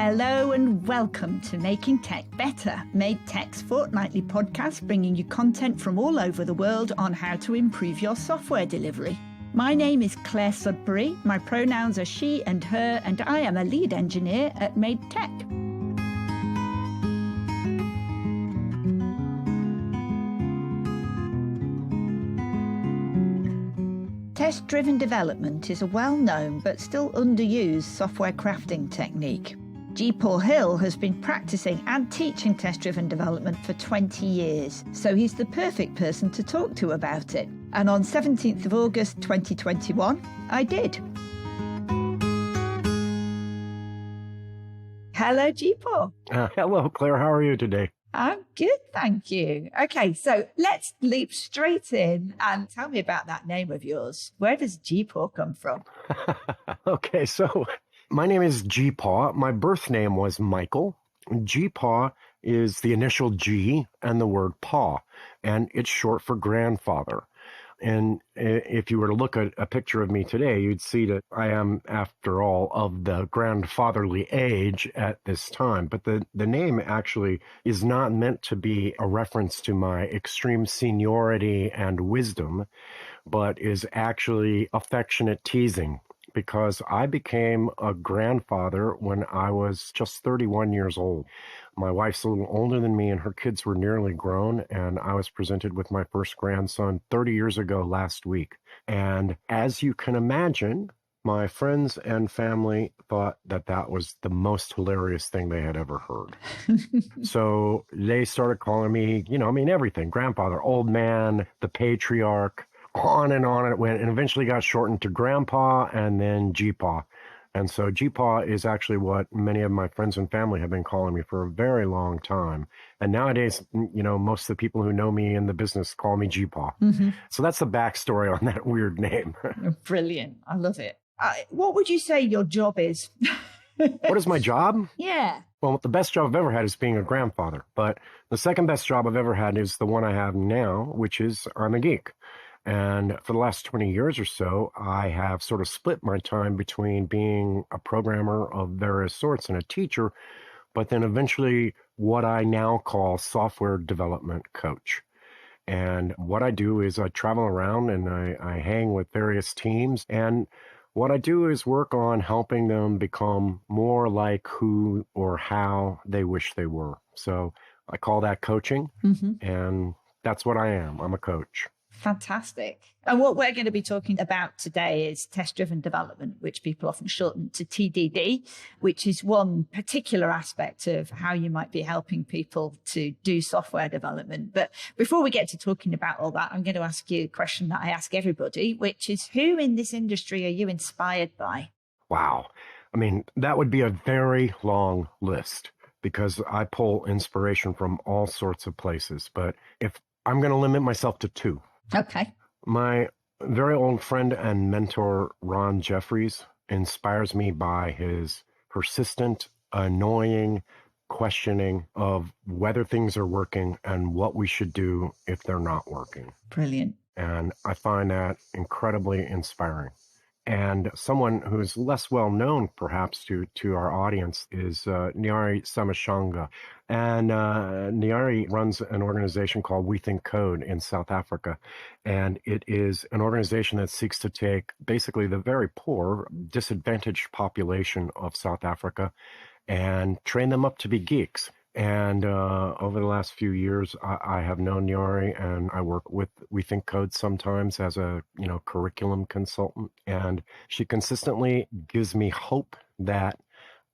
Hello and welcome to Making Tech Better, Made Tech's fortnightly podcast bringing you content from all over the world on how to improve your software delivery. My name is Clare Sudbery, my pronouns are she and her, and I am a lead engineer at Made Tech. Test-driven development is a well-known but still underused software crafting technique. Geepaw Hill has been practicing and teaching test-driven development for 20 years, so he's the perfect person to talk to about it. And on 17th of August 2021, I did. Hello, Geepaw. Hello, Claire. How are you today? I'm good, thank you. Okay, so let's leap straight in and tell me about that name of yours. Where does Geepaw come from? Okay, so my name is Geepaw. My birth name was Michael. Geepaw is the initial G and the word paw, and it's short for grandfather. And if you were to look at a picture of me today, you'd see that I am, after all, of the grandfatherly age at this time. But the name actually is not meant to be a reference to my extreme seniority and wisdom, but is actually affectionate teasing, because I became a grandfather when I was just 31 years old. My wife's a little older than me, and her kids were nearly grown, and I was presented with my first grandson 30 years ago last week. And as you can imagine, my friends and family thought that that was the most hilarious thing they had ever heard. So they started calling me, everything, grandfather, old man, the patriarch, on it went, and eventually got shortened to Grandpa and then Geepaw. And so Geepaw is actually what many of my friends and family have been calling me for a very long time. And nowadays, most of the people who know me in the business call me Geepaw. Mm-hmm. So that's the backstory on that weird name. Brilliant. I love it. What would you say your job is? What is my job? Yeah. Well, the best job I've ever had is being a grandfather. But the second best job I've ever had is the one I have now, which is I'm a geek. And for the last 20 years or so, I have sort of split my time between being a programmer of various sorts and a teacher, but then eventually what I now call software development coach. And what I do is I travel around and I hang with various teams. And what I do is work on helping them become more like who or how they wish they were. So I call that coaching. Mm-hmm. And that's what I am. I'm a coach. Fantastic. And what we're going to be talking about today is test-driven development, which people often shorten to TDD, which is one particular aspect of how you might be helping people to do software development. But before we get to talking about all that, I'm going to ask you a question that I ask everybody, which is, who in this industry are you inspired by? Wow. That would be a very long list, because I pull inspiration from all sorts of places. But if I'm going to limit myself to two. Okay. My very old friend and mentor, Ron Jeffries, inspires me by his persistent, annoying questioning of whether things are working and what we should do if they're not working. Brilliant. And I find that incredibly inspiring. And someone who's less well known, perhaps, to our audience is Nyari Samashanga. And Nyari runs an organization called We Think Code in South Africa. And it is an organization that seeks to take basically the very poor, disadvantaged population of South Africa and train them up to be geeks. And over the last few years, I have known Nyari, and I work with We Think Code sometimes as a curriculum consultant. And she consistently gives me hope that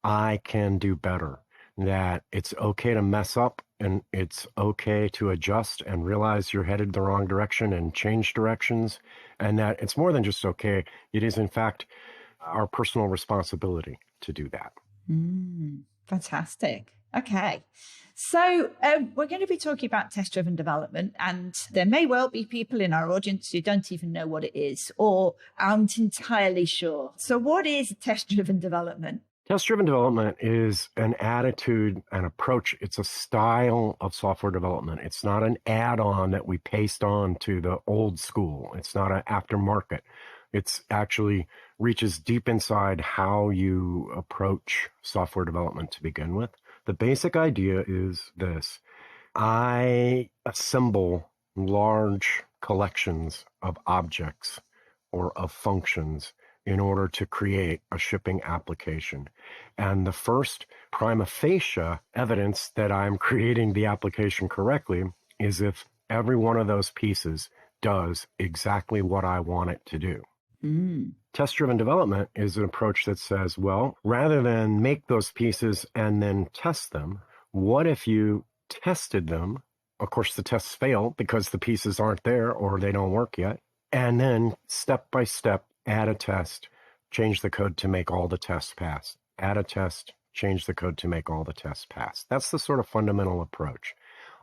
I can do better, that it's okay to mess up and it's okay to adjust and realize you're headed the wrong direction and change directions, and that it's more than just okay. It is, in fact, our personal responsibility to do that. Fantastic. Okay. So we're going to be talking about test-driven development, and there may well be people in our audience who don't even know what it is or aren't entirely sure. So what is test-driven development? Test-driven development is an attitude, an approach. It's a style of software development. It's not an add-on that we paste on to the old school. It's not an aftermarket. It's actually reaches deep inside how you approach software development to begin with. The basic idea is this. I assemble large collections of objects or of functions in order to create a shipping application. And the first prima facie evidence that I'm creating the application correctly is if every one of those pieces does exactly what I want it to do. Test-driven development is an approach that says, well, rather than make those pieces and then test them, what if you tested them? Of course, the tests fail because the pieces aren't there or they don't work yet. And then step by step, add a test, change the code to make all the tests pass. Add a test, change the code to make all the tests pass. That's the sort of fundamental approach.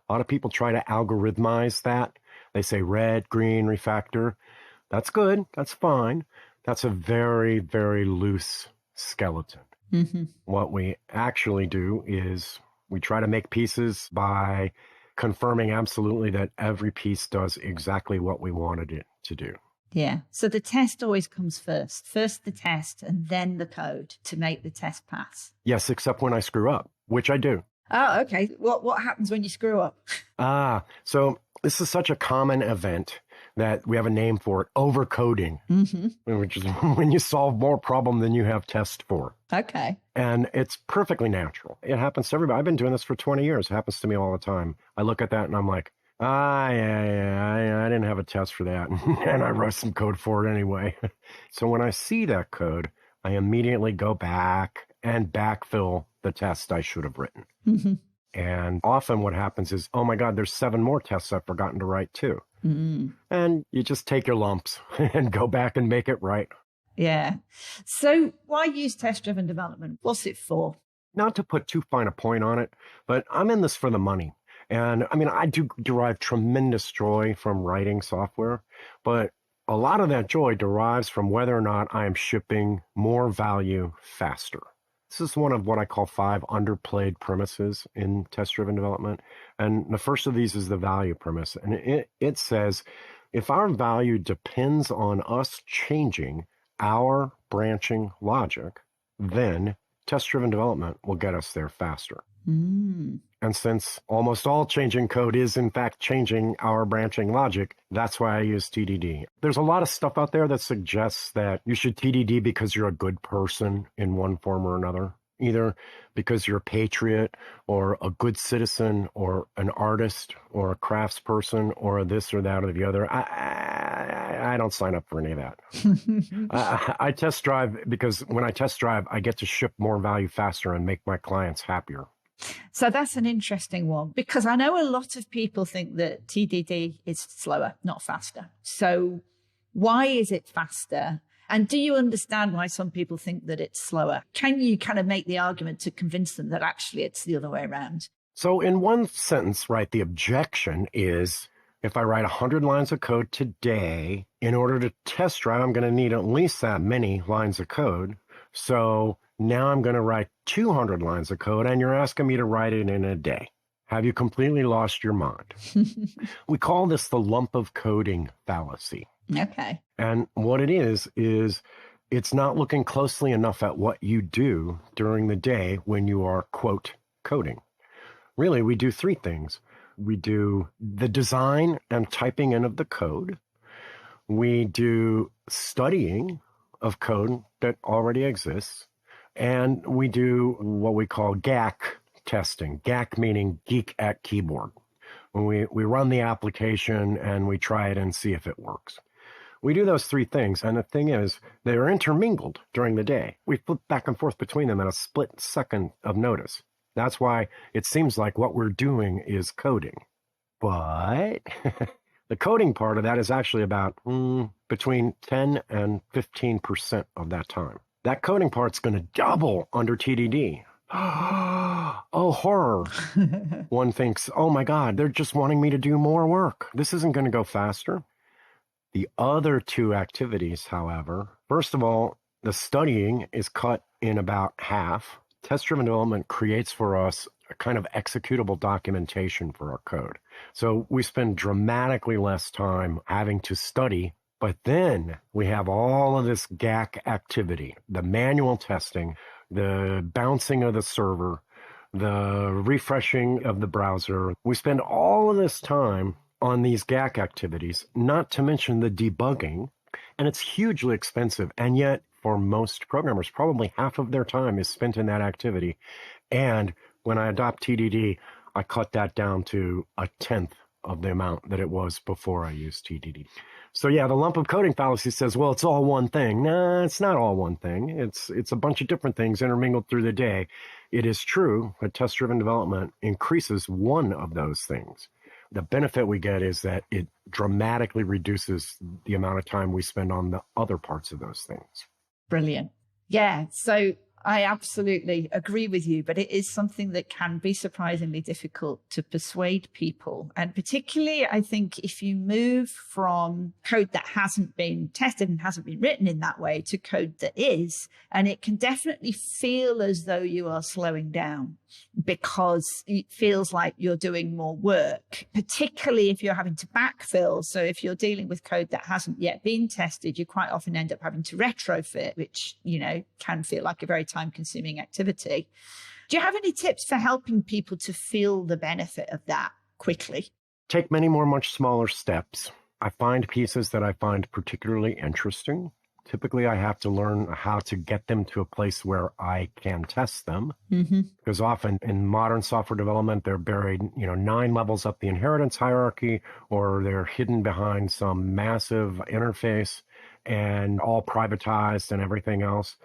A lot of people try to algorithmize that. They say red, green, refactor. That's good. That's fine. That's a very, very loose skeleton. What we actually do is we try to make pieces by confirming absolutely that every piece does exactly what we wanted it to do. Yeah. So the test always comes first. First the test and then the code to make the test pass. Yes, except when I screw up, which I do. Oh, okay. What happens when you screw up? So this is such a common event that we have a name for it, overcoding, which is when you solve more problem than you have test for. Okay. And it's perfectly natural. It happens to everybody. I've been doing this for 20 years. It happens to me all the time. I look at that and I'm like, I didn't have a test for that. And I wrote some code for it anyway. So when I see that code, I immediately go back and backfill the test I should have written. And often what happens is, oh my God, there's 7 more tests I've forgotten to write too. And you just take your lumps and go back and make it right. Yeah. So why use test-driven development? What's it for? Not to put too fine a point on it, but I'm in this for the money. And I mean, I do derive tremendous joy from writing software, but a lot of that joy derives from whether or not I am shipping more value faster. This is one of what I call 5 underplayed premises in test-driven development. And the first of these is the value premise. And it says, if our value depends on us changing our branching logic, then test-driven development will get us there faster. And since almost all changing code is in fact changing our branching logic, that's why I use TDD. There's a lot of stuff out there that suggests that you should TDD because you're a good person in one form or another, either because you're a patriot or a good citizen or an artist or a craftsperson or a this or that or the other. I don't sign up for any of that. I test drive because when I test drive, I get to ship more value faster and make my clients happier. So that's an interesting one, because I know a lot of people think that TDD is slower, not faster. So why is it faster? And do you understand why some people think that it's slower? Can you kind of make the argument to convince them that actually it's the other way around? So in one sentence, right, the objection is if I write 100 lines of code today, in order to test drive, I'm going to need at least that many lines of code. So now I'm going to write 200 lines of code, and you're asking me to write it in a day. Have you completely lost your mind? We call this the lump of coding fallacy. Okay. And what it is it's not looking closely enough at what you do during the day when you are, quote, coding. Really, we do 3 things. We do the design and typing in of the code. We do studying of code that already exists. And we do what we call GAC testing. GAC meaning geek at keyboard. When we run the application and we try it and see if it works. We do those 3 things. And the thing is, they're intermingled during the day. We flip back and forth between them in a split second of notice. That's why it seems like what we're doing is coding. But the coding part of that is actually about between 10 and 15% of that time. That coding part's going to double under TDD. Oh, horror. One thinks, oh my God, they're just wanting me to do more work. This isn't going to go faster. The other 2 activities, however, first of all, the studying is cut in about half. Test-driven development creates for us a kind of executable documentation for our code. So we spend dramatically less time having to study, But then we have all of this GAC activity, the manual testing, the bouncing of the server, the refreshing of the browser. We spend all of this time on these GAC activities, not to mention the debugging, and it's hugely expensive. And yet, for most programmers, probably half of their time is spent in that activity. And when I adopt TDD, I cut that down to a tenth of the amount that it was before I used TDD. So yeah, the lump of coding fallacy says, well, it's all one thing. Nah, it's not all one thing. It's a bunch of different things intermingled through the day. It is true that test-driven development increases one of those things. The benefit we get is that it dramatically reduces the amount of time we spend on the other parts of those things. Brilliant. Yeah. So I absolutely agree with you, but it is something that can be surprisingly difficult to persuade people. And particularly, I think if you move from code that hasn't been tested and hasn't been written in that way to code that is, and it can definitely feel as though you are slowing down because it feels like you're doing more work, particularly if you're having to backfill. So if you're dealing with code that hasn't yet been tested, you quite often end up having to retrofit, which, can feel like a very time-consuming activity. Do you have any tips for helping people to feel the benefit of that quickly? Take many more much smaller steps. I find pieces that I find particularly interesting. Typically, I have to learn how to get them to a place where I can test them. Mm-hmm. Because often in modern software development, they're buried, 9 levels up the inheritance hierarchy, or they're hidden behind some massive interface and all privatized and everything else.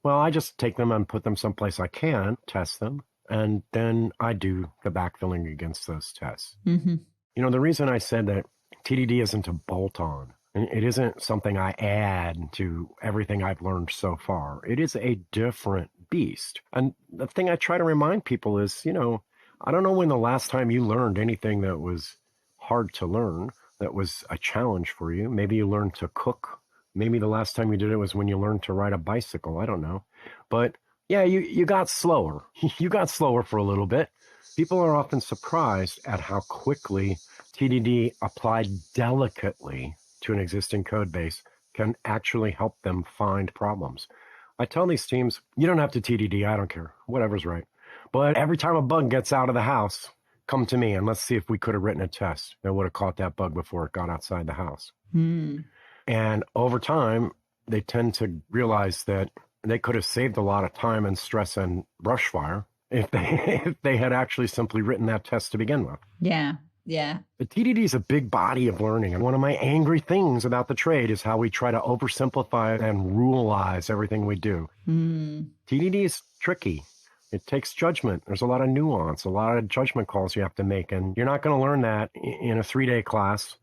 Well, I just take them and put them someplace I can test them, and then I do the backfilling against those tests. Mm-hmm. The reason I said that TDD isn't a bolt-on, it isn't something I add to everything I've learned so far. It is a different beast. And the thing I try to remind people is, I don't know when the last time you learned anything that was hard to learn, that was a challenge for you. Maybe you learned to cook. Maybe the last time you did it was when you learned to ride a bicycle. I don't know. But yeah, you got slower. You got slower for a little bit. People are often surprised at how quickly TDD applied delicately to an existing code base can actually help them find problems. I tell these teams, you don't have to TDD. I don't care. Whatever's right. But every time a bug gets out of the house, come to me and let's see if we could have written a test that would have caught that bug before it got outside the house. And over time, they tend to realize that they could have saved a lot of time and stress and brush fire if they had actually simply written that test to begin with. Yeah. Yeah. The TDD is a big body of learning. And one of my angry things about the trade is how we try to oversimplify and ruleize everything we do. TDD is tricky. It takes judgment. There's a lot of nuance, a lot of judgment calls you have to make. And you're not going to learn that in a 3-day class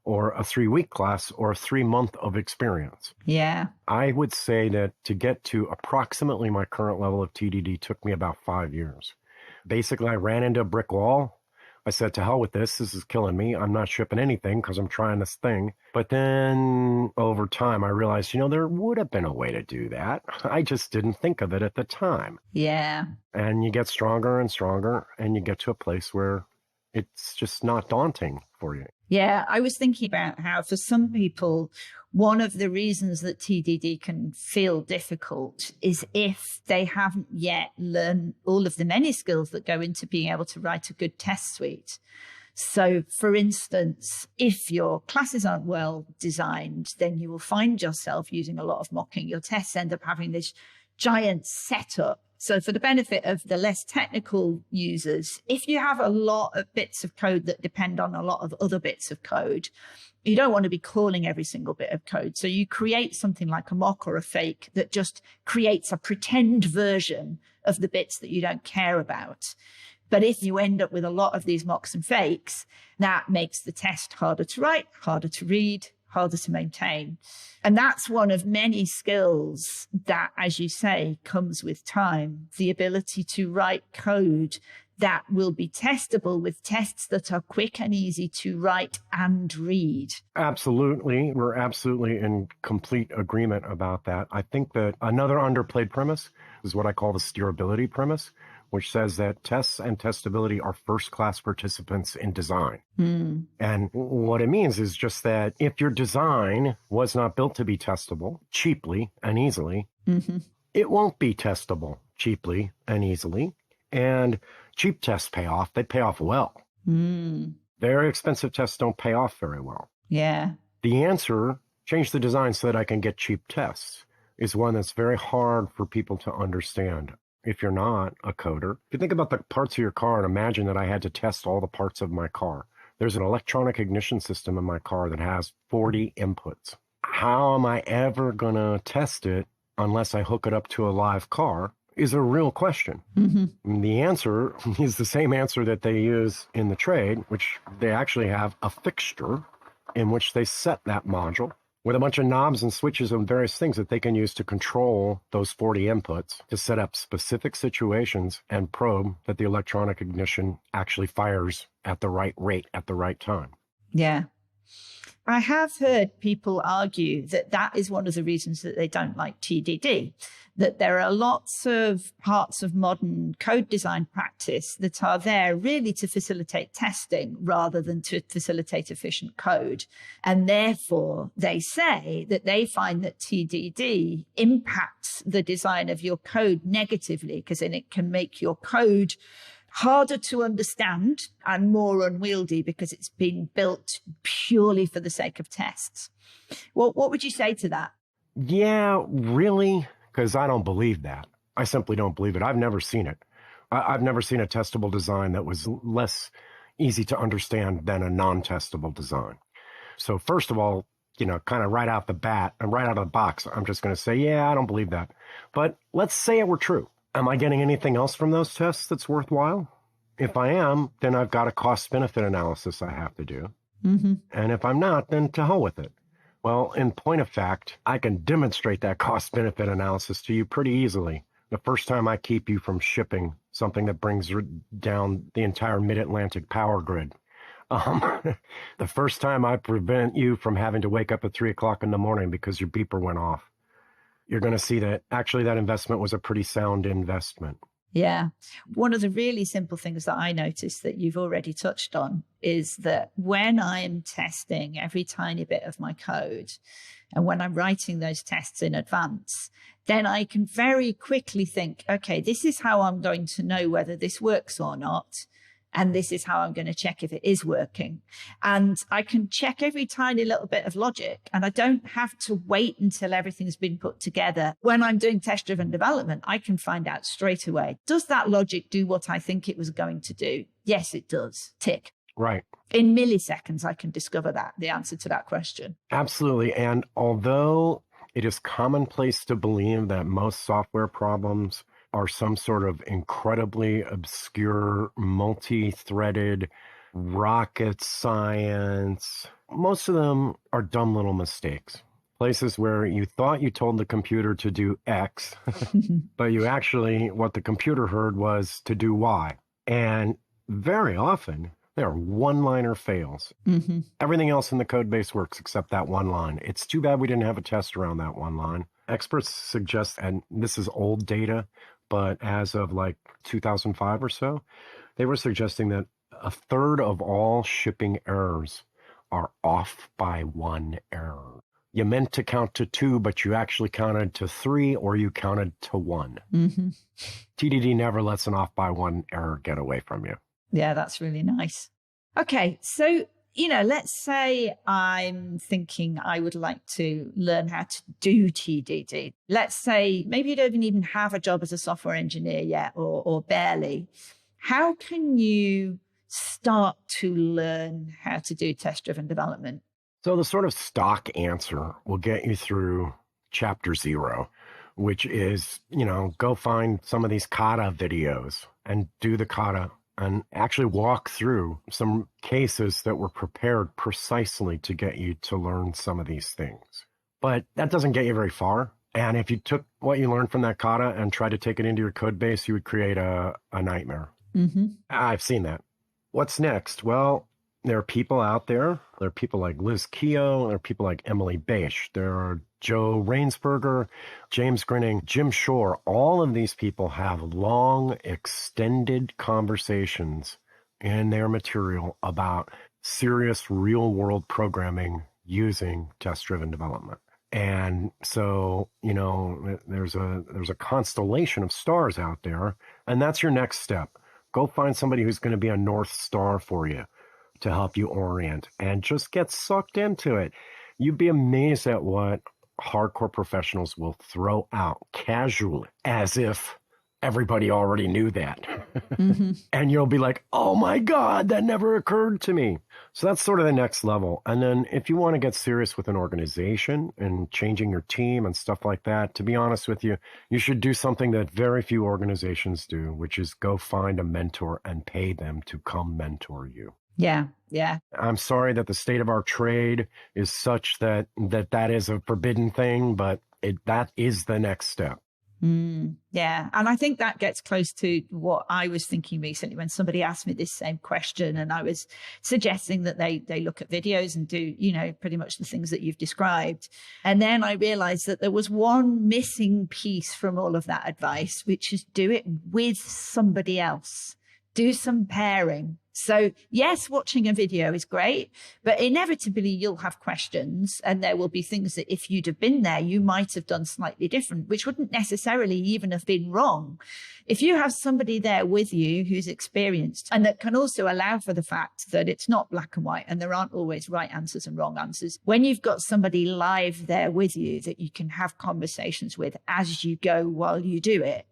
or a 3-week class or a 3-month of experience. Yeah. I would say that to get to approximately my current level of TDD took me about 5 years. Basically, I ran into a brick wall. I said, to hell with this. This is killing me. I'm not shipping anything because I'm trying this thing. But then over time, I realized, there would have been a way to do that. I just didn't think of it at the time. Yeah. And you get stronger and stronger, and you get to a place where it's just not daunting for you. Yeah, I was thinking about how for some people, one of the reasons that TDD can feel difficult is if they haven't yet learned all of the many skills that go into being able to write a good test suite. So, for instance, if your classes aren't well designed, then you will find yourself using a lot of mocking. Your tests end up having this giant setup. So for the benefit of the less technical users, if you have a lot of bits of code that depend on a lot of other bits of code, you don't want to be calling every single bit of code. So you create something like a mock or a fake that just creates a pretend version of the bits that you don't care about. But if you end up with a lot of these mocks and fakes, that makes the test harder to write, harder to read, harder to maintain. And that's one of many skills that, as you say, comes with time, the ability to write code that will be testable with tests that are quick and easy to write and read. Absolutely. We're absolutely in complete agreement about that. I think that another underplayed premise is what I call the steerability premise, which says that tests and testability are first-class participants in design. And what it means is just that if your design was not built to be testable cheaply and easily, it won't be testable cheaply and easily. And cheap tests pay off. They pay off well. Very expensive tests don't pay off very well. Yeah. The answer, change the design so that I can get cheap tests, is one that's very hard for people to understand. If you're not a coder, if you think about the parts of your car and imagine that I had to test all the parts of my car. There's an electronic ignition system in my car that has 40 inputs. How am I ever going to test it unless I hook it up to a live car is a real question. And the answer is the same answer that they use in the trade, which they actually have a fixture in which they set that module with a bunch of knobs and switches and various things that they can use to control those 40 inputs to set up specific situations and probe that the electronic ignition actually fires at the right rate at the right time. Yeah. I have heard people argue that that is one of the reasons that they don't like TDD, that there are lots of parts of modern code design practice that are there really to facilitate testing rather than to facilitate efficient code. And therefore, they say that they find that TDD impacts the design of your code negatively because then it can make your code harder to understand and more unwieldy because it's been built purely for the sake of tests. What would you say to that? Yeah, really? Because I don't believe that. I simply don't believe it. I've never seen it. I've never seen a testable design that was less easy to understand than a non-testable design. So first of all, kind of right out the bat and right out of the box, I'm just going to say, yeah, I don't believe that. But let's say it were true. Am I getting anything else from those tests that's worthwhile? If I am, then I've got a cost-benefit analysis I have to do. And if I'm not, then to hell with it. Well, in point of fact, I can demonstrate that cost-benefit analysis to you pretty easily. The first time I keep you from shipping something that brings down the entire mid-Atlantic power grid. The first time I prevent you from having to wake up at 3 o'clock in the morning because your beeper went off. You're going to see that actually that investment was a pretty sound investment. Yeah. One of the really simple things that I noticed that you've already touched on is that when I'm testing every tiny bit of my code and when I'm writing those tests in advance, then I can very quickly think, okay, this is how I'm going to know whether this works or not. And this is how I'm going to check if it is working. And I can check every tiny little bit of logic. And I don't have to wait until everything's been put together. When I'm doing test-driven development, I can find out straight away. Does that logic do what I think it was going to do? Yes, it does. Tick. Right. In milliseconds, I can discover the answer to that question. Absolutely. And although it is commonplace to believe that most software problems are some sort of incredibly obscure, multi-threaded rocket science, most of them are dumb little mistakes. Places where you thought you told the computer to do X, but you actually, what the computer heard was to do Y. And very often, they are one-liner fails. Everything else in the code base works except that one line. It's too bad we didn't have a test around that one line. Experts suggest, and this is old data, but as of like 2005 or so, they were suggesting that a third of all shipping errors are off by one error. You meant to count to 2, but you actually counted to 3 or you counted to 1. TDD never lets an off by one error get away from you. Yeah, that's really nice. Okay, so let's say I'm thinking I would like to learn how to do TDD. Let's say maybe you don't even have a job as a software engineer yet or barely. How can you start to learn how to do test-driven development? So the sort of stock answer will get you through chapter 0, which is, go find some of these kata videos and do the kata and actually walk through some cases that were prepared precisely to get you to learn some of these things. But that doesn't get you very far. And if you took what you learned from that kata and tried to take it into your code base, you would create a nightmare. I've seen that. What's next? Well, there are people out there. There are people like Liz Keogh. There are people like Emily Bache. There are Joe Rainsberger, James Grinning, Jim Shore, all of these people have long, extended conversations in their material about serious real-world programming using test-driven development. And so, there's a constellation of stars out there, and that's your next step. Go find somebody who's going to be a North Star for you to help you orient and just get sucked into it. You'd be amazed at what hardcore professionals will throw out casually as if everybody already knew that. Mm-hmm. And you'll be like, oh my God, that never occurred to me. So that's sort of the next level. And then if you want to get serious with an organization and changing your team and stuff like that, to be honest with you, you should do something that very few organizations do, which is go find a mentor and pay them to come mentor you. Yeah. Yeah. I'm sorry that the state of our trade is such that is a forbidden thing, but that is the next step. Yeah. And I think that gets close to what I was thinking recently when somebody asked me this same question, and I was suggesting that they look at videos and do, pretty much the things that you've described. And then I realized that there was one missing piece from all of that advice, which is do it with somebody else. Do some pairing. So yes, watching a video is great, but inevitably you'll have questions, and there will be things that if you'd have been there, you might have done slightly different, which wouldn't necessarily even have been wrong. If you have somebody there with you who's experienced, and that can also allow for the fact that it's not black and white and there aren't always right answers and wrong answers. When you've got somebody live there with you that you can have conversations with as you go while you do it,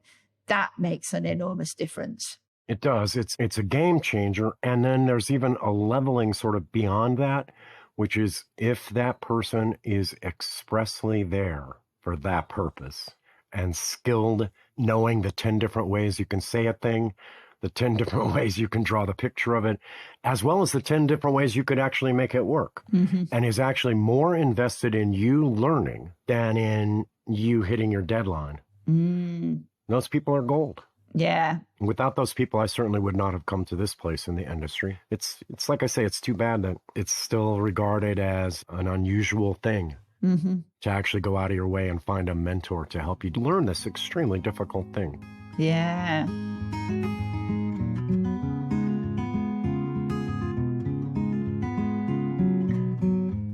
that makes an enormous difference. It does. It's a game changer. And then there's even a leveling sort of beyond that, which is if that person is expressly there for that purpose and skilled, knowing the 10 different ways you can say a thing, the 10 different ways you can draw the picture of it, as well as the 10 different ways you could actually make it work, and is actually more invested in you learning than in you hitting your deadline. Those people are gold. Yeah. Without those people, I certainly would not have come to this place in the industry. It's like I say, it's too bad that it's still regarded as an unusual thing to actually go out of your way and find a mentor to help you learn this extremely difficult thing. Yeah.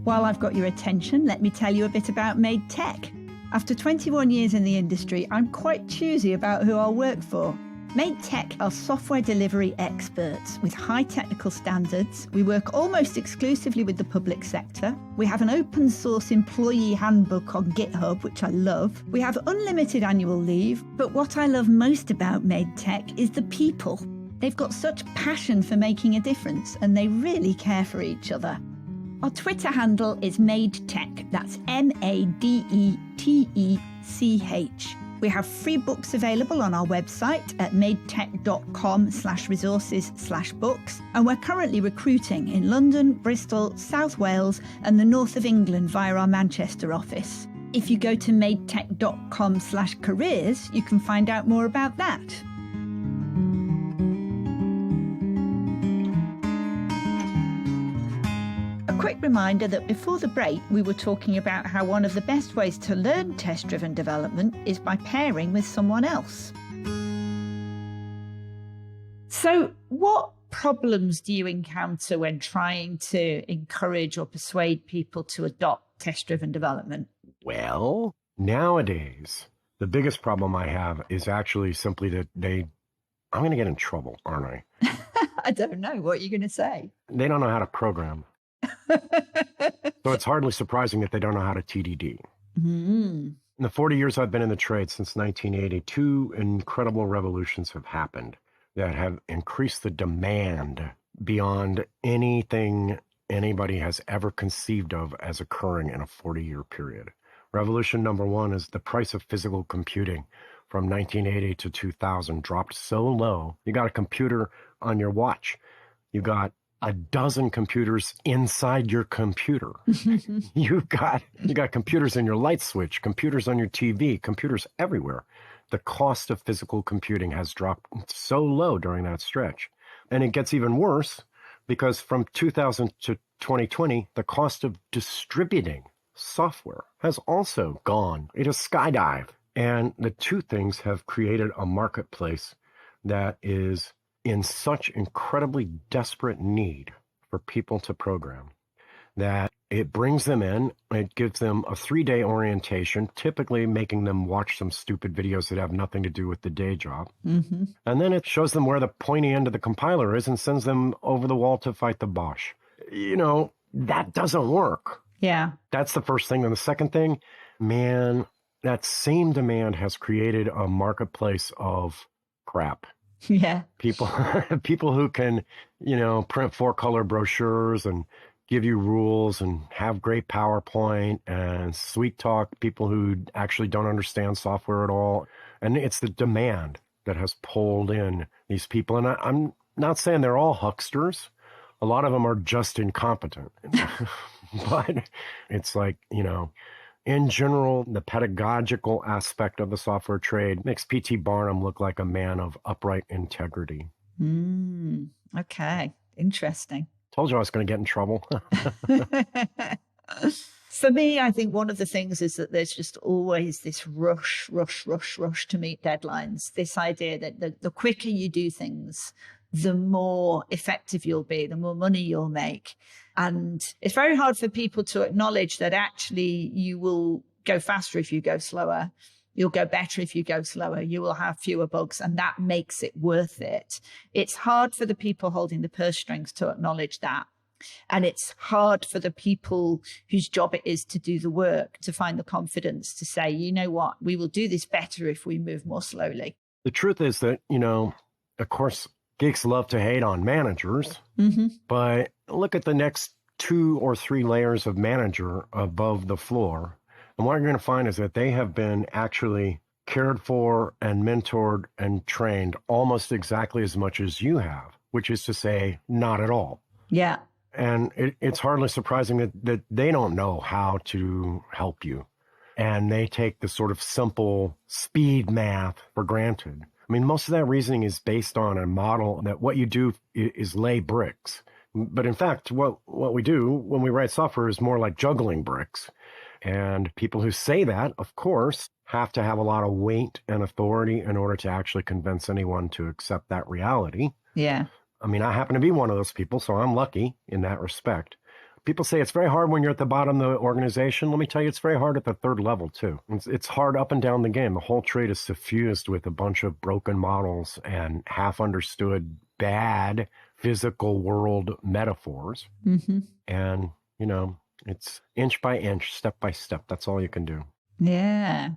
While I've got your attention, let me tell you a bit about Made Tech. After 21 years in the industry, I'm quite choosy about who I'll work for. Made Tech are software delivery experts with high technical standards. We work almost exclusively with the public sector. We have an open source employee handbook on GitHub, which I love. We have unlimited annual leave. But what I love most about Made Tech is the people. They've got such passion for making a difference, and they really care for each other. Our Twitter handle is MadeTech. That's MadeTech. We have free books available on our website at madetech.com/resources/books. And we're currently recruiting in London, Bristol, South Wales, and the north of England via our Manchester office. If you go to madetech.com/careers, you can find out more about that. Quick reminder that before the break, we were talking about how one of the best ways to learn test-driven development is by pairing with someone else. So what problems do you encounter when trying to encourage or persuade people to adopt test-driven development? Well, nowadays, the biggest problem I have is actually simply that I'm going to get in trouble, aren't I? I don't know. What are you going to say? They don't know how to program. So it's hardly surprising that they don't know how to TDD. In the 40 years I've been in the trade, since 1980, two incredible revolutions have happened that have increased the demand beyond anything anybody has ever conceived of as occurring in a 40-year period. Revolution number one is the price of physical computing from 1980 to 2000 dropped so low. You got a computer on your watch. You got a dozen computers inside your computer. You got computers in your light switch, computers on your TV, computers everywhere. The cost of physical computing has dropped so low during that stretch. And it gets even worse because from 2000 to 2020, the cost of distributing software has also gone. It has skydived. And the two things have created a marketplace that is in such incredibly desperate need for people to program that it brings them in, it gives them a 3-day orientation, typically making them watch some stupid videos that have nothing to do with the day job. Mm-hmm. And then it shows them where the pointy end of the compiler is and sends them over the wall to fight the Bosch. You know, that doesn't work. Yeah. That's the first thing. And the second thing, man, that same demand has created a marketplace of crap. Yeah. People who can, you know, print 4-color brochures and give you rules and have great PowerPoint and sweet talk people who actually don't understand software at all. And it's the demand that has pulled in these people. And I'm not saying they're all hucksters. A lot of them are just incompetent. But it's like, you know, in general, the pedagogical aspect of the software trade makes P.T. Barnum look like a man of upright integrity. Okay. Interesting. Told you I was going to get in trouble. For me, I think one of the things is that there's just always this rush to meet deadlines. This idea that the quicker you do things, the more effective you'll be, the more money you'll make. And it's very hard for people to acknowledge that actually you will go faster if you go slower. You'll go better if you go slower. You will have fewer bugs, and that makes it worth it. It's hard for the people holding the purse strings to acknowledge that. And it's hard for the people whose job it is to do the work to find the confidence to say, you know what, we will do this better if we move more slowly. The truth is that, you know, of course, geeks love to hate on managers, but look at the next 2 or 3 layers of manager above the floor. And what you're going to find is that they have been actually cared for and mentored and trained almost exactly as much as you have, which is to say, not at all. Yeah. And it's hardly surprising that they don't know how to help you. And they take the sort of simple speed math for granted. I mean, most of that reasoning is based on a model that what you do is lay bricks. But in fact, what we do when we write software is more like juggling bricks. And people who say that, of course, have to have a lot of weight and authority in order to actually convince anyone to accept that reality. Yeah. I mean, I happen to be one of those people, so I'm lucky in that respect. People say it's very hard when you're at the bottom of the organization. Let me tell you, it's very hard at the third level, too. It's hard up and down the game. The whole trade is suffused with a bunch of broken models and half-understood bad physical world metaphors. And, you know, it's inch by inch, step by step. That's all you can do. Yeah.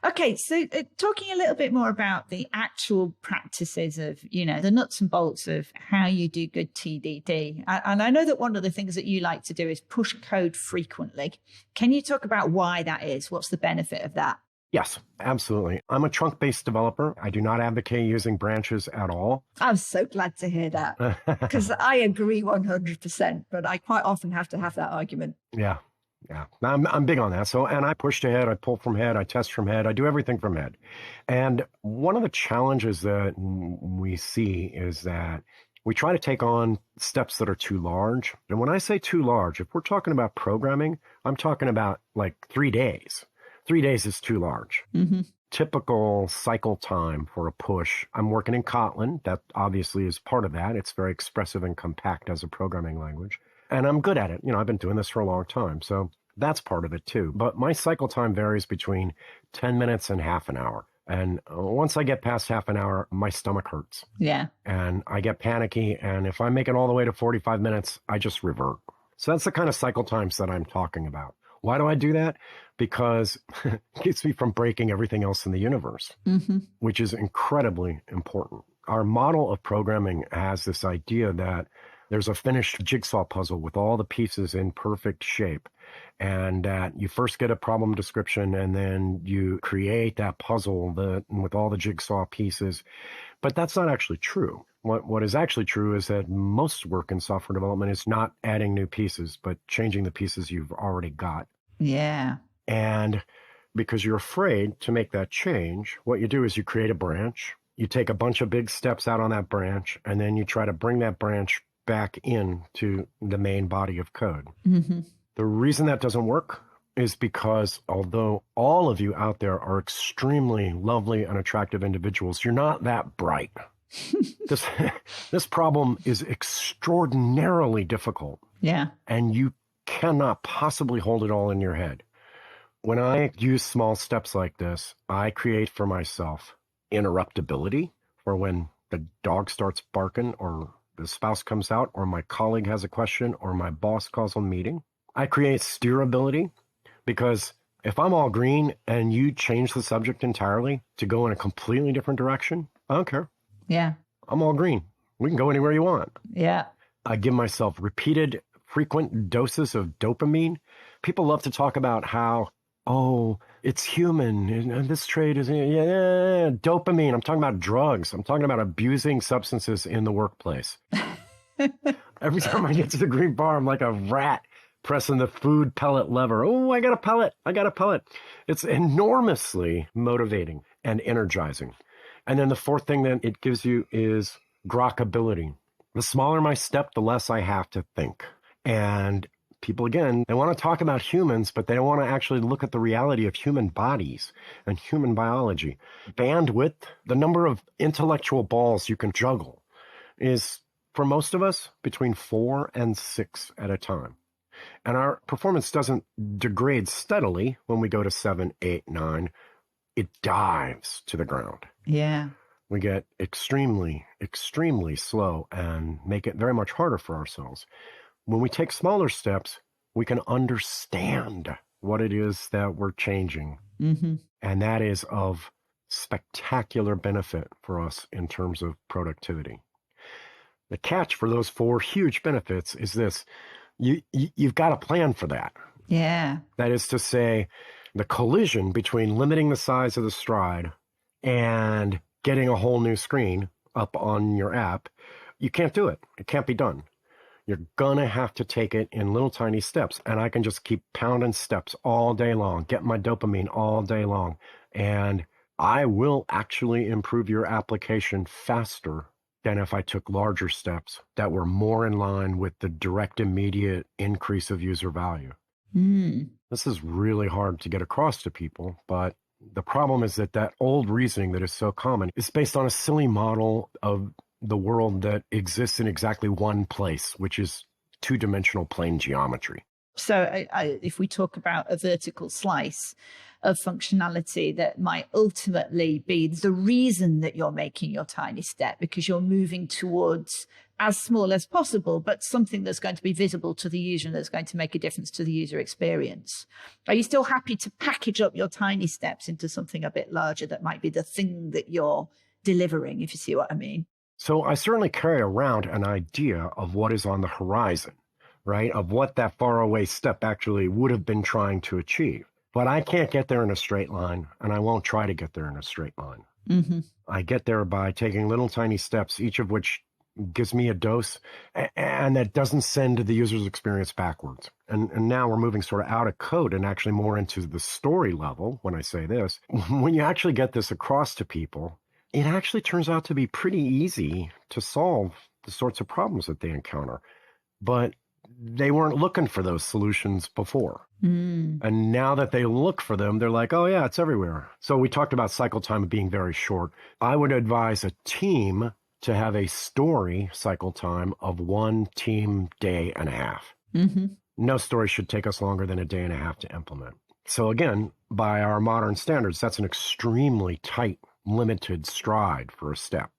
Okay, so talking a little bit more about the actual practices of, you know, the nuts and bolts of how you do good TDD. And I know that one of the things that you like to do is push code frequently. Can you talk about why that is? What's the benefit of that? Yes, absolutely. I'm a trunk-based developer. I do not advocate using branches at all. I'm so glad to hear that, because I agree 100%, but I quite often have to have that argument. Yeah. I'm big on that. So, and I push to head, I pull from head, I test from head, I do everything from head. And one of the challenges that we see is that we try to take on steps that are too large. And when I say too large, if we're talking about programming, I'm talking about like 3 days. 3 days is too large. Typical cycle time for a push. I'm working in Kotlin. That obviously is part of that. It's very expressive and compact as a programming language. And I'm good at it. You know, I've been doing this for a long time. So that's part of it too. But my cycle time varies between 10 minutes and half an hour. And once I get past half an hour, my stomach hurts. Yeah. And I get panicky. And if I make it all the way to 45 minutes, I just revert. So that's the kind of cycle times that I'm talking about. Why do I do that? Because it keeps me from breaking everything else in the universe, which is incredibly important. Our model of programming has this idea that there's a finished jigsaw puzzle with all the pieces in perfect shape, and that you first get a problem description and then you create that puzzle with all the jigsaw pieces. But that's not actually true. What is actually true is that most work in software development is not adding new pieces, but changing the pieces you've already got. Yeah. And because you're afraid to make that change, what you do is you create a branch, you take a bunch of big steps out on that branch, and then you try to bring that branch back into the main body of code. The reason that doesn't work is because although all of you out there are extremely lovely and attractive individuals, you're not that bright. This this problem is extraordinarily difficult. Yeah. And you cannot possibly hold it all in your head. When I use small steps like this, I create for myself interruptibility for when the dog starts barking or the spouse comes out or my colleague has a question or my boss calls a meeting. I create steerability because if I'm all green and you change the subject entirely to go in a completely different direction, I don't care. Yeah. I'm all green. We can go anywhere you want. Yeah. I give myself repeated, frequent doses of dopamine. People love to talk about how, oh, it's human. And this trait is, yeah, dopamine. I'm talking about drugs. I'm talking about abusing substances in the workplace. Every time I get to the green bar, I'm like a rat pressing the food pellet lever. Oh, I got a pellet. I got a pellet. It's enormously motivating and energizing. And then the fourth thing that it gives you is grokability. The smaller my step, the less I have to think. And people, again, they want to talk about humans, but they don't want to actually look at the reality of human bodies and human biology. Bandwidth, the number of intellectual balls you can juggle, is, for most of us, between 4 and 6 at a time. And our performance doesn't degrade steadily when we go to 7, 8, 9. It dives to the ground. Yeah. We get extremely, extremely slow and make it very much harder for ourselves. When we take smaller steps, we can understand what it is that we're changing. Mm-hmm. And that is of spectacular benefit for us in terms of productivity. The catch for those 4 huge benefits is this. You've got a plan for that. Yeah. That is to say, the collision between limiting the size of the stride and getting a whole new screen up on your app, you can't do it. It can't be done. You're going to have to take it in little tiny steps. And I can just keep pounding steps all day long, get my dopamine all day long. And I will actually improve your application faster than if I took larger steps that were more in line with the direct, immediate increase of user value. Mm. This is really hard to get across to people, but the problem is that old reasoning that is so common is based on a silly model of the world that exists in exactly one place, which is two-dimensional plane geometry. So if we talk about a vertical slice of functionality that might ultimately be the reason that you're making your tiny step, because you're moving towards as small as possible, but something that's going to be visible to the user and that's going to make a difference to the user experience. Are you still happy to package up your tiny steps into something a bit larger that might be the thing that you're delivering, if you see what I mean? So I certainly carry around an idea of what is on the horizon, right? Of what that faraway step actually would have been trying to achieve. But I can't get there in a straight line, and I won't try to get there in a straight line. Mm-hmm. I get there by taking little tiny steps, each of which gives me a dose, and that doesn't send the user's experience backwards. And now we're moving sort of out of code and actually more into the story level when I say this. When you actually get this across to people, it actually turns out to be pretty easy to solve the sorts of problems that they encounter. But they weren't looking for those solutions before. Mm. And now that they look for them, they're like, oh, yeah, it's everywhere. So we talked about cycle time being very short. I would advise a team to have a story cycle time of 1 team day and a half. Mm-hmm. No story should take us longer than a day and a half to implement. So again, by our modern standards, that's an extremely tight, limited stride for a step.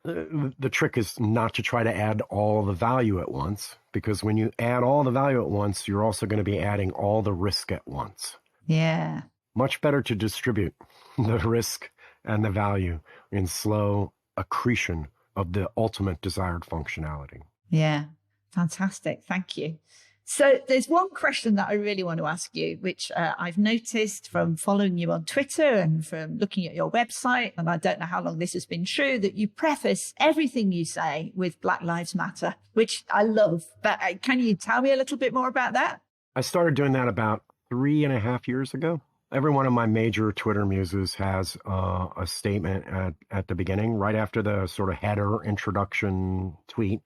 The trick is not to try to add all the value at once, because when you add all the value at once, you're also going to be adding all the risk at once. Yeah. Much better to distribute the risk and the value in slow accretion of the ultimate desired functionality. Yeah. Fantastic. Thank you. So there's one question that I really want to ask you, which I've noticed from following you on Twitter and from looking at your website, and I don't know how long this has been true, that you preface everything you say with Black Lives Matter, which I love. But can you tell me a little bit more about that? I started doing that about 3.5 years ago. Every one of my major Twitter muses has a statement at the beginning, right after the sort of header introduction tweet,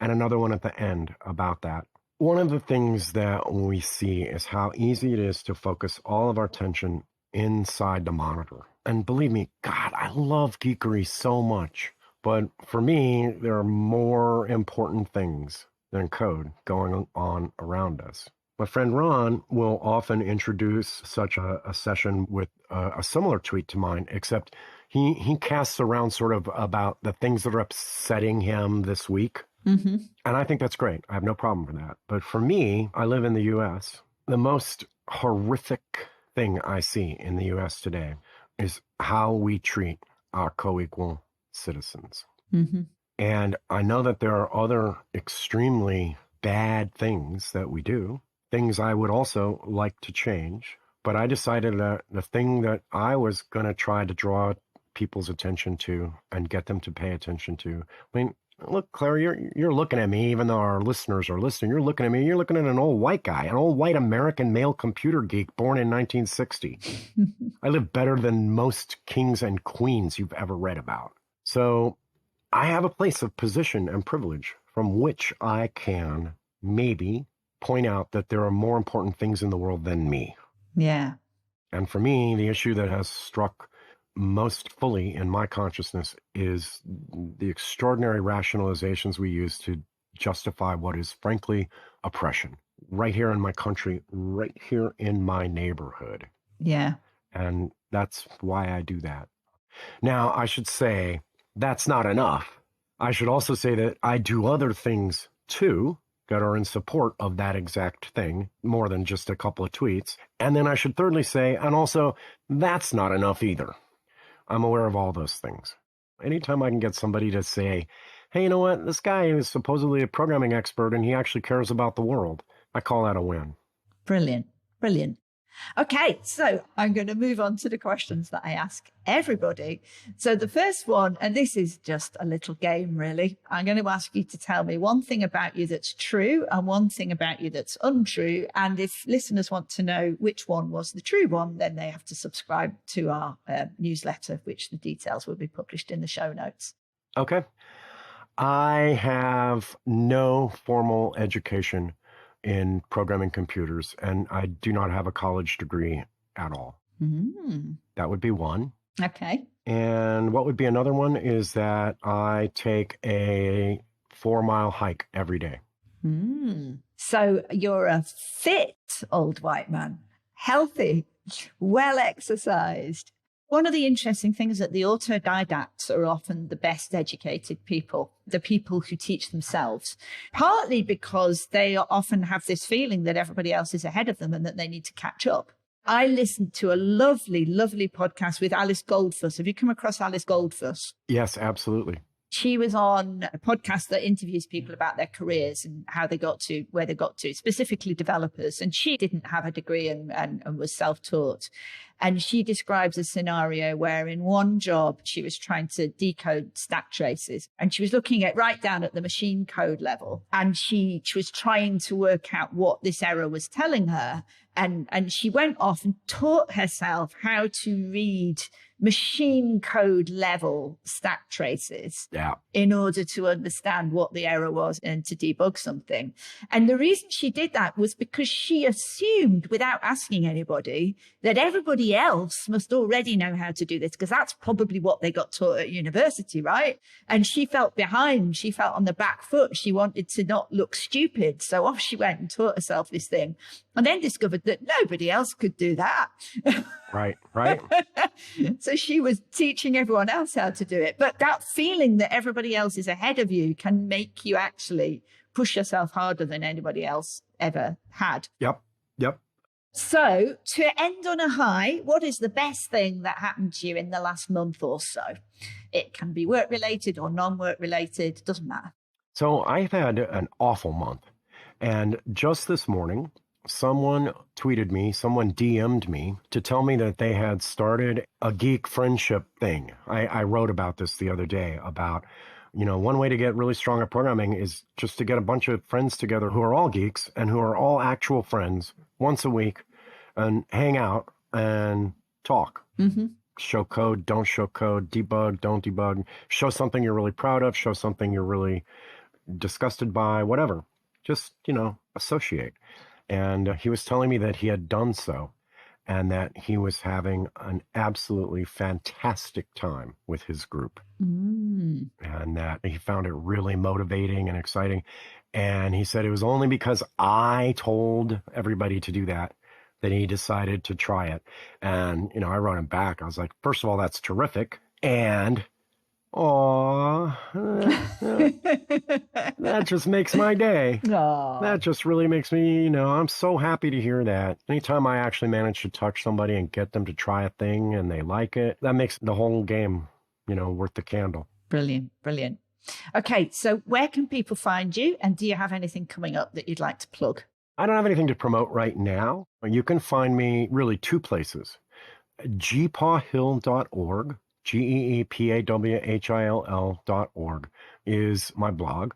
and another one at the end about that. One of the things that we see is how easy it is to focus all of our attention inside the monitor. And believe me, God, I love geekery so much. But for me, there are more important things than code going on around us. My friend Ron will often introduce such a session with a similar tweet to mine, except he casts around sort of about the things that are upsetting him this week. Mm-hmm. And I think that's great. I have no problem with that. But for me, I live in the U.S. The most horrific thing I see in the U.S. today is how we treat our co-equal citizens. Mm-hmm. And I know that there are other extremely bad things that we do, things I would also like to change. But I decided that the thing that I was going to try to draw people's attention to and get them to pay attention to, I mean, look, Claire, you're looking at me, even though our listeners are listening, you're looking at me, you're looking at an old white guy, an old white American male computer geek born in 1960. I live better than most kings and queens you've ever read about. So I have a place of position and privilege from which I can maybe point out that there are more important things in the world than me. Yeah. And for me, the issue that has struck most fully in my consciousness is the extraordinary rationalizations we use to justify what is frankly oppression right here in my country, right here in my neighborhood. Yeah. And that's why I do that. Now, I should say that's not enough. I should also say that I do other things too that are in support of that exact thing, more than just a couple of tweets. And then I should thirdly say, and also, that's not enough either. I'm aware of all those things. Anytime I can get somebody to say, hey, you know what? This guy is supposedly a programming expert and he actually cares about the world, I call that a win. Brilliant. Brilliant. Okay, so I'm going to move on to the questions that I ask everybody. So the first one, and this is just a little game, really. I'm going to ask you to tell me one thing about you that's true and one thing about you that's untrue. And if listeners want to know which one was the true one, then they have to subscribe to our newsletter, which the details will be published in the show notes. Okay. I have no formal education in programming computers, and I do not have a college degree at all. Mm. That would be one. Okay. And what would be another one is that I take a 4-mile hike every day. Mm. So you're a fit old white man, healthy, well exercised. One of the interesting things that the autodidacts are often the best educated people, the people who teach themselves, partly because they often have this feeling that everybody else is ahead of them and that they need to catch up. I listened to a lovely, lovely podcast with Alice Goldfuss. Have you come across Alice Goldfuss? Yes, absolutely. She was on a podcast that interviews people about their careers and how they got to where they got to, specifically developers. And she didn't have a degree and was self-taught. And she describes a scenario where in one job, she was trying to decode stack traces and she was looking at right down at the machine code level. And she was trying to work out what this error was telling her. And she went off and taught herself how to read machine code level stack traces in order to understand what the error was and to debug something. And the reason she did that was because she assumed, without asking anybody, that everybody else must already know how to do this, because that's probably what they got taught at university, right? And she felt behind. She felt on the back foot. She wanted to not look stupid. So off she went and taught herself this thing, and then discovered that nobody else could do that. Right. So she was teaching everyone else how to do it. But that feeling that everybody else is ahead of you can make you actually push yourself harder than anybody else ever had. Yep. So to end on a high, what is the best thing that happened to you in the last month or so? It can be work related or non-work related. Doesn't matter. So I've had an awful month. And just this morning, someone tweeted me, someone DM'd me to tell me that they had started a geek friendship thing. I wrote about this the other day about, one way to get really strong at programming is just to get a bunch of friends together who are all geeks and who are all actual friends once a week and hang out and talk. Mm-hmm. Show code, don't show code, debug, don't debug, show something you're really proud of, show something you're really disgusted by, whatever. Just, associate. And he was telling me that he had done so and that he was having an absolutely fantastic time with his group. And that he found it really motivating and exciting. And he said it was only because I told everybody to do that he decided to try it. And, I wrote him back. I was like, first of all, that's terrific. And, that just makes my day. Aww. That just really makes me, I'm so happy to hear that. Anytime I actually manage to touch somebody and get them to try a thing and they like it, that makes the whole game, worth the candle. Brilliant. Brilliant. Okay. So where can people find you? And do you have anything coming up that you'd like to plug? I don't have anything to promote right now. You can find me really two places. Geepawhill.org, GeePawhill.org is my blog.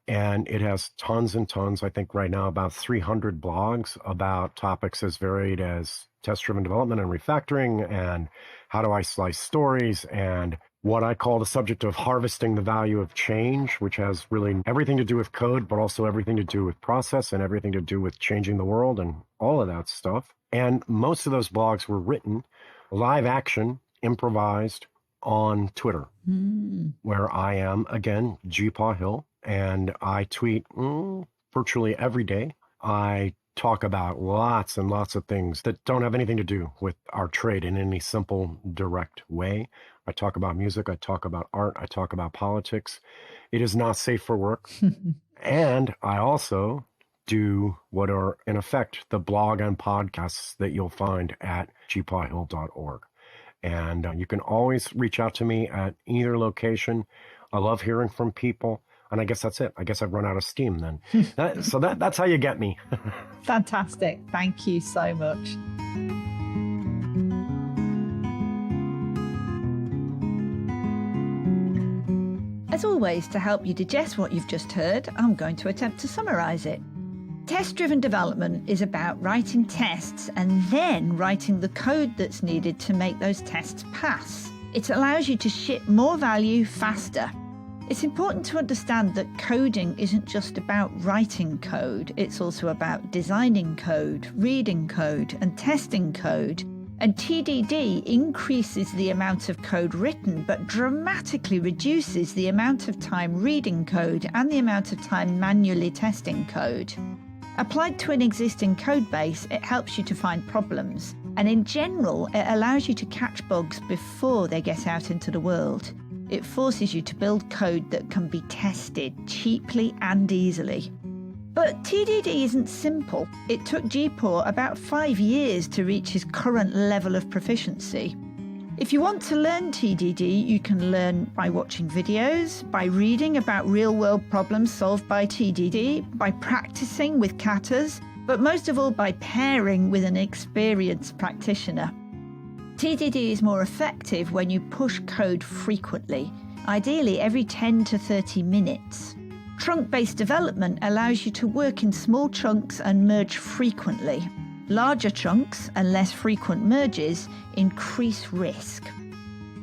And it has tons and tons, I think right now about 300 blogs about topics as varied as test-driven development and refactoring and how do I slice stories and what I call the subject of harvesting the value of change, which has really everything to do with code, but also everything to do with process and everything to do with changing the world and all of that stuff. And most of those blogs were written live action, improvised on Twitter, where I am, again, Geepaw Hill, and I tweet virtually every day. I talk about lots and lots of things that don't have anything to do with our trade in any simple, direct way. I talk about music. I talk about art. I talk about politics. It is not safe for work. And I also do what are, in effect, the blog and podcasts that you'll find at geepawhill.org. And you can always reach out to me at either location. I love hearing from people. And I guess that's it. I guess I've run out of steam then. That's how you get me. Fantastic. Thank you so much. As always, to help you digest what you've just heard, I'm going to attempt to summarize it. Test-driven development is about writing tests and then writing the code that's needed to make those tests pass. It allows you to ship more value faster. It's important to understand that coding isn't just about writing code, it's also about designing code, reading code, and testing code. And TDD increases the amount of code written, but dramatically reduces the amount of time reading code and the amount of time manually testing code. Applied to an existing code base, it helps you to find problems. And in general, it allows you to catch bugs before they get out into the world. It forces you to build code that can be tested cheaply and easily. But TDD isn't simple. It took Geepaw about 5 years to reach his current level of proficiency. If you want to learn TDD, you can learn by watching videos, by reading about real-world problems solved by TDD, by practicing with katas, but most of all by pairing with an experienced practitioner. TDD is more effective when you push code frequently, ideally every 10 to 30 minutes. Trunk-based development allows you to work in small chunks and merge frequently. Larger chunks and less frequent merges increase risk.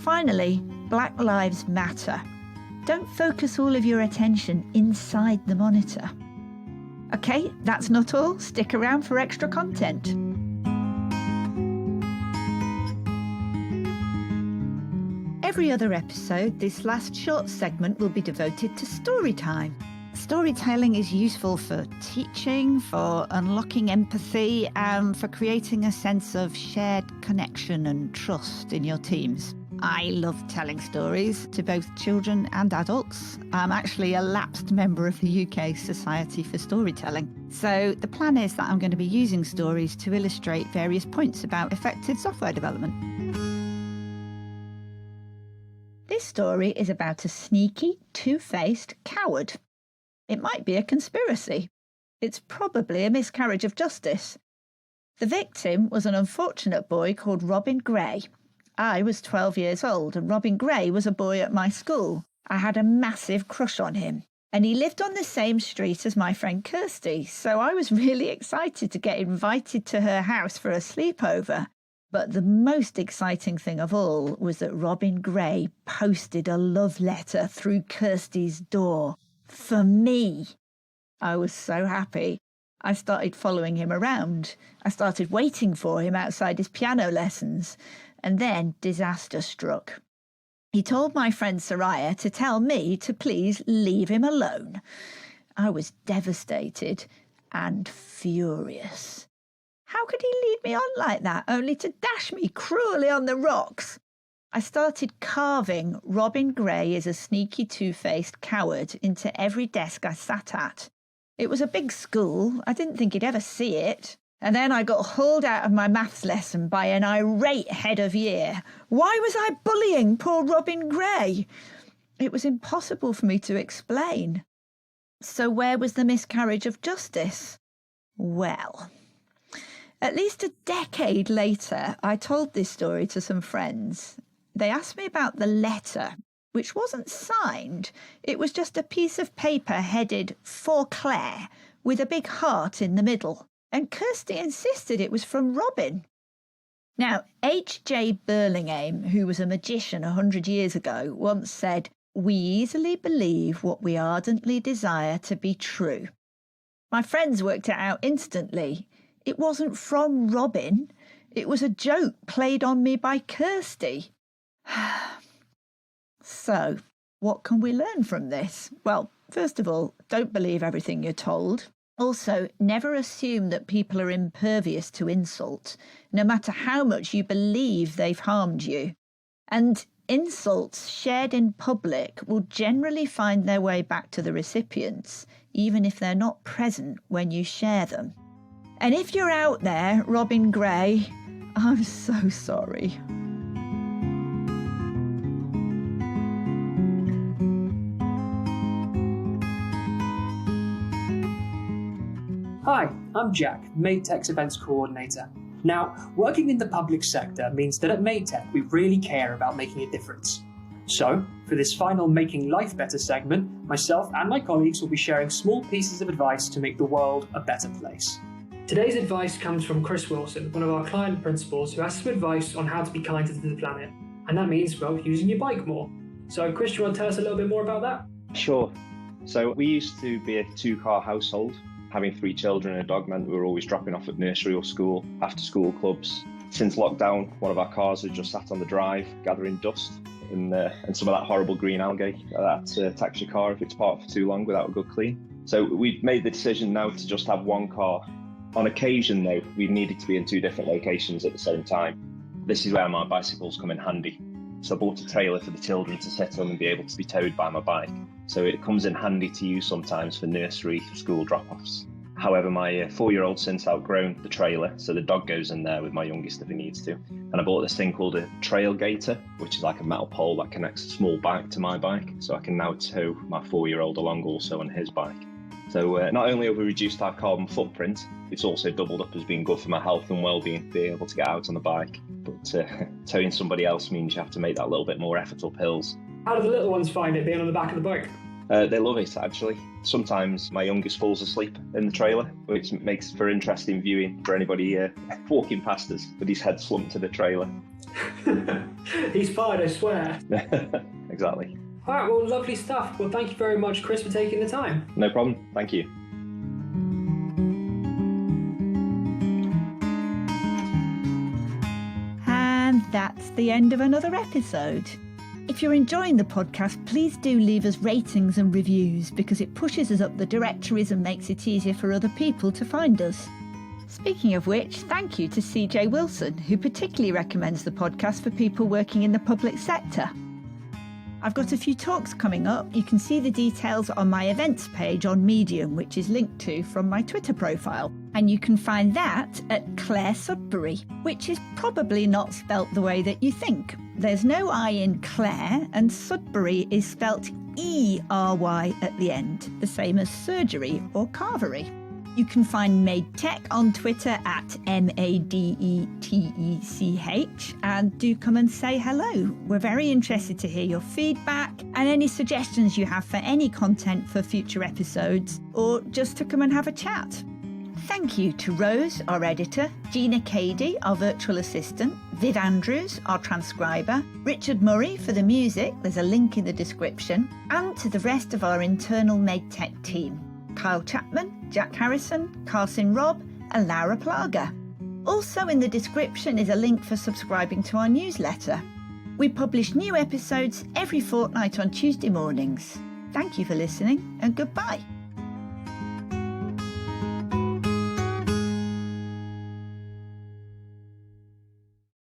Finally, Black Lives Matter. Don't focus all of your attention inside the monitor. Okay, that's not all. Stick around for extra content. Every other episode, this last short segment will be devoted to story time. Storytelling is useful for teaching, for unlocking empathy, and for creating a sense of shared connection and trust in your teams. I love telling stories to both children and adults. I'm actually a lapsed member of the UK Society for Storytelling. So the plan is that I'm going to be using stories to illustrate various points about effective software development. This story is about a sneaky, two-faced coward. It might be a conspiracy. It's probably a miscarriage of justice. The victim was an unfortunate boy called Robin Gray. I was 12 years old and Robin Gray was a boy at my school. I had a massive crush on him. And he lived on the same street as my friend Kirsty, so I was really excited to get invited to her house for a sleepover. But the most exciting thing of all was that Robin Gray posted a love letter through Kirsty's door. For me. I was so happy. I started following him around. I started waiting for him outside his piano lessons. And then disaster struck. He told my friend Soraya to tell me to please leave him alone. I was devastated and furious. How could he lead me on like that, only to dash me cruelly on the rocks? I started carving Robin Gray as a sneaky two-faced coward into every desk I sat at. It was a big school. I didn't think he'd ever see it. And then I got hauled out of my maths lesson by an irate head of year. Why was I bullying poor Robin Gray? It was impossible for me to explain. So where was the miscarriage of justice? Well, at least a decade later, I told this story to some friends. They asked me about the letter, which wasn't signed. It was just a piece of paper headed "For Clare" with a big heart in the middle. And Kirsty insisted it was from Robin. Now, H.J. Burlingame, who was a magician 100 years ago, once said, "We easily believe what we ardently desire to be true." My friends worked it out instantly. It wasn't from Robin. It was a joke played on me by Kirsty. So, what can we learn from this? Well, first of all, don't believe everything you're told. Also, never assume that people are impervious to insult, no matter how much you believe they've harmed you. And insults shared in public will generally find their way back to the recipients, even if they're not present when you share them. And if you're out there, Robin Gray, I'm so sorry. Hi, I'm Jack, MadeTech's Events Coordinator. Now, working in the public sector means that at MadeTech we really care about making a difference. So, for this final Making Life Better segment, myself and my colleagues will be sharing small pieces of advice to make the world a better place. Today's advice comes from Chris Wilson, one of our client principals, who has some advice on how to be kinder to the planet. And that means, well, using your bike more. So, Chris, do you want to tell us a little bit more about that? Sure. So we used to be a two-car household. Having 3 children and a dog meant we were always dropping off at nursery or school, after school clubs. Since lockdown, one of our cars had just sat on the drive, gathering dust and some of that horrible green algae that attacks your car if it's parked for too long without a good clean. So we've made the decision now to just have one car. On occasion, though, we needed to be in 2 different locations at the same time. This is where my bicycles come in handy. So I bought a trailer for the children to sit on and be able to be towed by my bike. So it comes in handy to use sometimes for nursery, school drop-offs. However, my 4-year-old since outgrown the trailer, so the dog goes in there with my youngest if he needs to. And I bought this thing called a trail gator, which is like a metal pole that connects a small bike to my bike. So I can now tow my 4-year-old along also on his bike. So not only have we reduced our carbon footprint, it's also doubled up as being good for my health and well-being, being able to get out on the bike. But towing somebody else means you have to make that little bit more effort up hills. How do the little ones find it being on the back of the bike? They love it, actually. Sometimes my youngest falls asleep in the trailer, which makes for interesting viewing for anybody walking past us with his head slumped to the trailer. He's fine, I swear. Exactly. All right, well, lovely stuff. Well, thank you very much, Chris, for taking the time. No problem. Thank you. And that's the end of another episode. If you're enjoying the podcast, please do leave us ratings and reviews because it pushes us up the directories and makes it easier for other people to find us. Speaking of which, thank you to CJ Wilson, who particularly recommends the podcast for people working in the public sector. I've got a few talks coming up. You can see the details on my events page on Medium, which is linked to from my Twitter profile. And you can find that at Clare Sudbery, which is probably not spelt the way that you think. There's no I in Clare, and Sudbery is spelt E-R-Y at the end, the same as surgery or carvery. You can find MadeTech on Twitter at MadeTech, and do come and say hello. We're very interested to hear your feedback and any suggestions you have for any content for future episodes, or just to come and have a chat. Thank you to Rose, our editor, Gina Cady, our virtual assistant, Viv Andrews, our transcriber, Richard Murray for the music, there's a link in the description, and to the rest of our internal MadeTech team, Kyle Chapman, Jack Harrison, Carson Robb, and Laura Plaga. Also in the description is a link for subscribing to our newsletter. We publish new episodes every fortnight on Tuesday mornings. Thank you for listening, and goodbye.